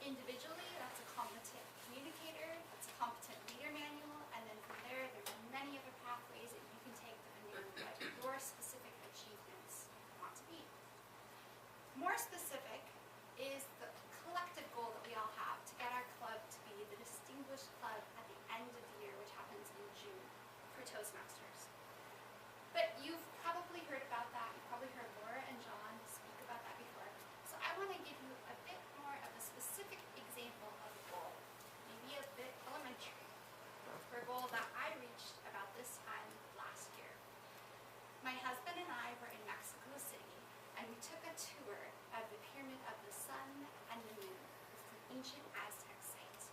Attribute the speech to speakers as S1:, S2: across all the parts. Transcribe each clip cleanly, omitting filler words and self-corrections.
S1: Individually, that's a competent communicator, that's a competent leader manual, and then from there, there's many other pathways that you can take depending on what your specific achievements want to be. More specific is the collective goal that we all have to get our club to be the distinguished club at the end of the year, which happens in June for Toastmasters. But you've probably heard about that. You've probably heard Laura and John speak about that before. So I want to give you a bit more of a specific example of a goal, maybe a bit elementary, for a goal that I reached about this time last year. My husband and I were in Mexico City, and we took a tour of the Pyramid of the Sun and the Moon. It's an ancient Aztec site.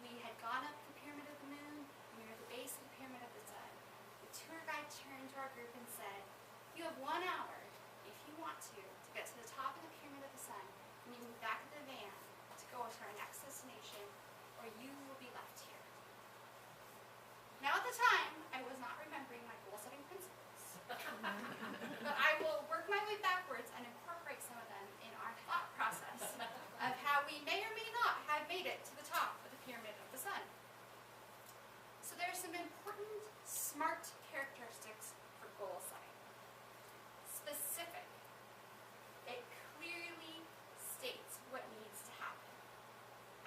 S1: We had gone up the Pyramid of the Moon, and we were at the base of the Pyramid of the Sun. The tour guide turned to our group and said, "You have 1 hour, if you want to get to the top of the Pyramid of the Sun, and you can move back in the van to go to our next destination, or you will be left here." Now at the time, I was not remembering my goal-setting principles. But I will work my way backwards and incorporate some of them in our thought process of how we may or may not have made it to the top of the Pyramid of the Sun. So there are some important SMART characteristics for goal setting. Specific. It clearly states what needs to happen.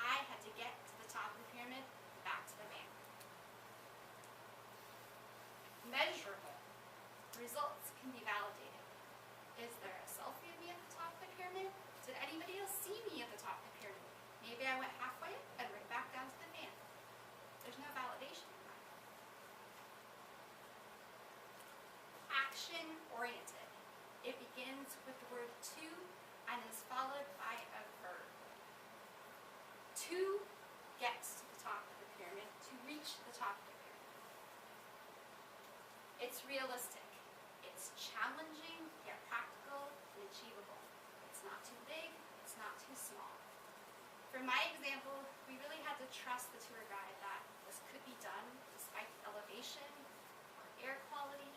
S1: I had to get to the top of the pyramid, back to the van. Measurable. Results can be validated. Is there a selfie of me at the top of the pyramid? Did anybody else see me at the top of the pyramid? Maybe I went halfway and right back down to the van. There's no validation in that. Action-oriented. It begins with the word to and is followed by a verb. To get to the top of the pyramid, to reach the top of the pyramid. It's realistic. It's challenging, yet practical and achievable. It's not too big, it's not too small. For my example, we really had to trust the tour guide that this could be done despite the elevation, or air quality,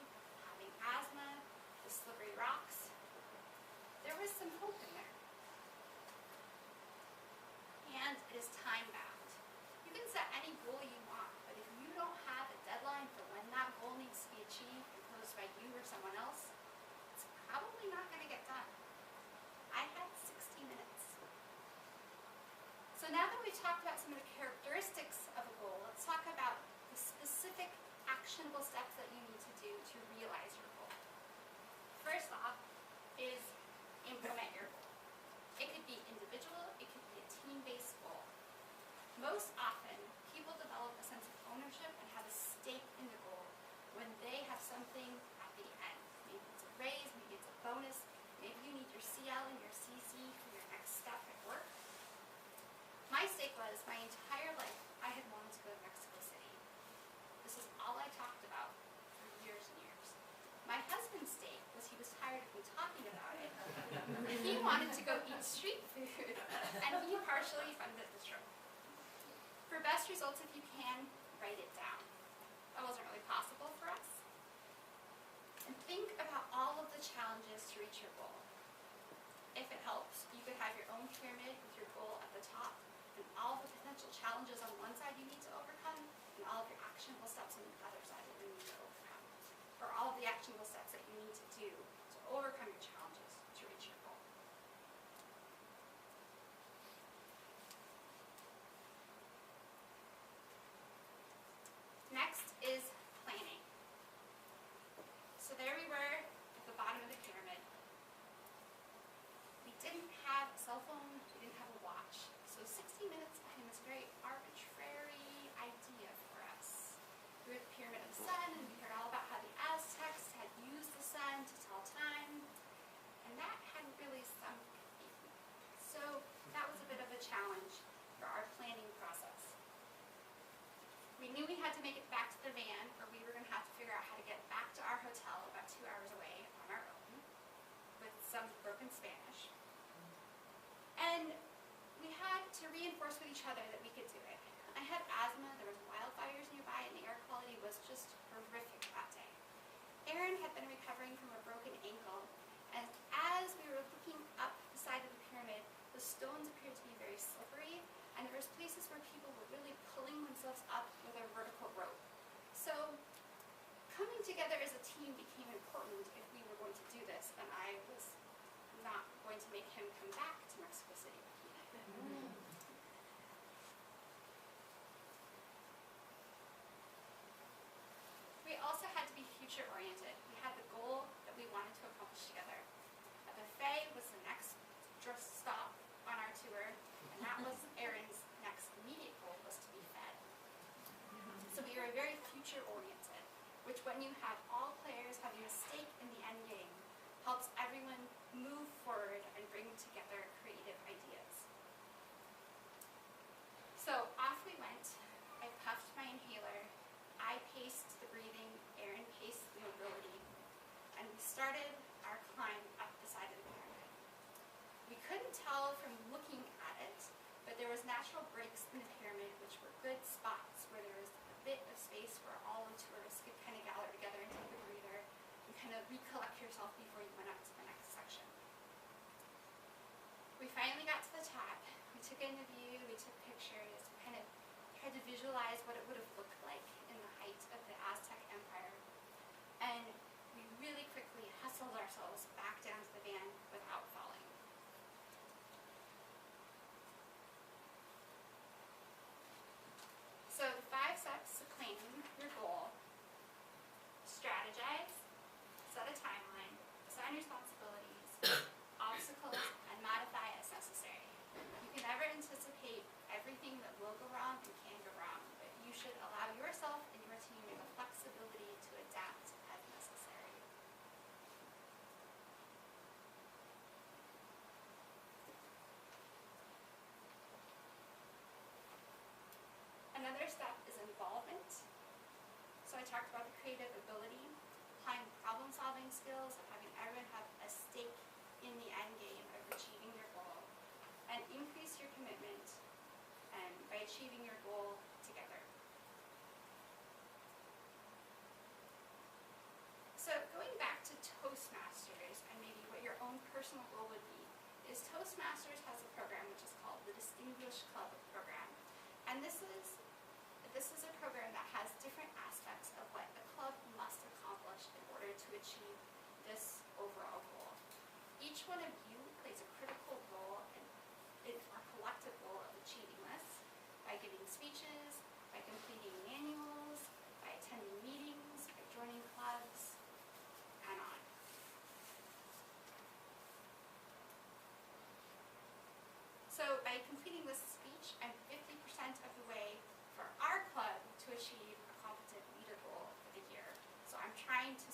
S1: having asthma, the slippery rocks. There was some hope in there. And it is time-bound. You can set any goal you want, but if you don't have a deadline for when that goal needs to be achieved, imposed by you or someone else, it's probably not going to get done. I had 60 minutes. So now that we've talked about some of the characteristics of a goal, let's talk about the specific actionable steps that you need to do to realize your goal. First off is implement your goal. It could be individual, it could be a team-based goal. Most often, people develop a sense of ownership and have a stake in the goal when they have something at the end. Maybe it's a raise, maybe it's a bonus, maybe you need your CL and your CC for your next step at work. My stake was, my entire life, I had wanted to go to Mexico City. This is all I talked about for years and years. My husband's stake was he was tired of me talking about it. He wanted to go eat street food, and he partially funded the trip. For best results, if you can, write it down. That wasn't really possible for us. And think about all of the challenges to reach your goal. If it helps, you could have your own pyramid with your goal at the top, and all the potential challenges on one side you need to overcome, and all of your actionable steps on the other side that you need to overcome. Or all of the actionable steps that you need to do to overcome your challenges to reach your goal. Next is planning. So there we were at the bottom of the pyramid. We didn't have a cell phone, we didn't have a watch. So 60 minutes became this very arbitrary idea for us. We were at the Pyramid of the Sun, and we heard all about how the Aztecs had used the sun to tell time, and that hadn't really sunk in. So that was a bit of a challenge for our planning process. We knew we had to make it back to the van, or we were going to have to figure out how to get back to our hotel about 2 hours away on our own, with some broken Spanish. And we had to reinforce with each other that we could do it. I had asthma, there was wildfires nearby, and the air quality was just horrific that day. Erin had been recovering from a broken ankle, and as we were looking up the side of the pyramid, the stones appeared to be very slippery and there was places where people were really pulling themselves up with a vertical rope. So coming together as a team became important if we were going to do this, and I was not going to make him come back to Mexico City repeatedly. We also had to be future oriented. We had the goal that we wanted to accomplish together. A buffet was the next stop on our tour, and that was Aaron's next immediate goal, was to be fed. So we were very future oriented, which when you have all players having a stake in the end game, helps everyone move forward and bring together creative ideas. So off we went. I puffed my inhaler. I paced the breathing, Aaron paced the mobility, and we started our climb up the side of the pyramid. We couldn't tell from looking at it, but there was natural breaks in the pyramid which were good spots where there was a bit of space where all the tourists could kind of gather together and take a breather and kind of recollect yourself before you went up to the next section. We finally got to the top. We took in the view, we took pictures, kind of tried to visualize what it would have looked like in the height of the Aztec Empire. And we really quickly hustled ourselves back down to the van without falling. So the 5 steps to claiming your goal: strategize, set a timeline, assign responsibilities, obstacles, and modify as necessary. You can never anticipate everything that will go wrong and can go wrong, but you should allow yourself and your team the flexibility to adapt as necessary. Another step is involvement. So I talked about the creative ability, applying problem-solving skills, and having everyone have a stake in the end game of achieving your goal, and increase your commitment by achieving your goal together. So going back to Toastmasters and maybe what your own personal goal would be, is Toastmasters has a program which is called the Distinguished Club Program. And this is a program that has different aspects of what a club must accomplish in order to achieve this overall goal. Each one of you plays a critical role in our collective goal of achieving this by giving speeches, by completing manuals, by attending meetings, by joining clubs, and on. So by completing this speech, I'm 50% of the way for our club to achieve a competent leader goal for the year. So I'm trying to